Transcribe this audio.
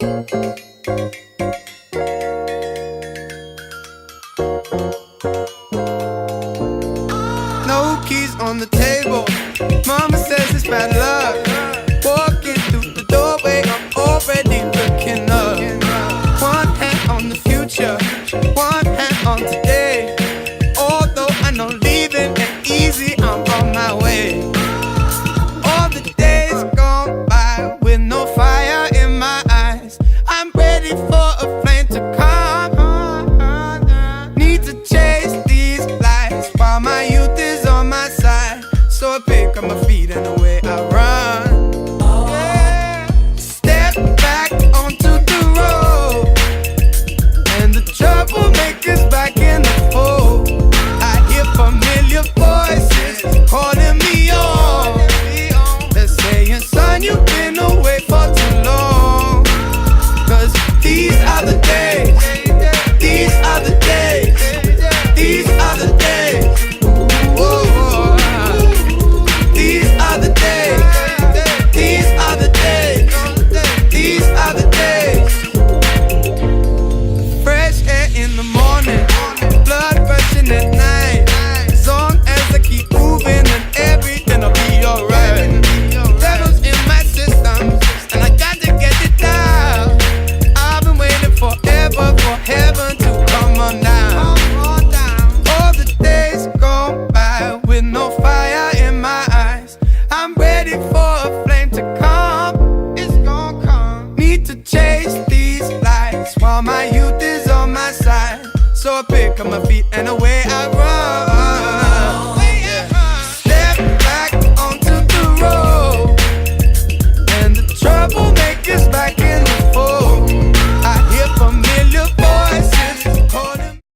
No keys on the table. Mama says it's bad luck. Walking through the doorway, I'm already looking up. One hand on the future, one hand on today. Although I know leaving ain't easy, I'm on my way. All the days gone by with no fire in my eyes. I'm ready for a flame to come. Need to chase these lights while my youth is on my side. So I pick up my feet and away I run. Yeah. Step back onto the road, and the troublemakers back in the fold. I hear familiar voices calling me on. They're saying, son, you've been away for too long. 'Cause these are the days, these are the days, these are the days. Ooh, these are the days, these are the days, these are the days. Fresh air in the morning, blood rushing at night. As long as I keep moving, then everything will be alright. Devil's in my system, and I got to get it down. I've been waiting forever for heaven to come on down. All the days gone by with no fire in my eyes. I'm ready for a flame to come. It's gonna come. Need to chase these lights while my youth is on my side. So I pick up my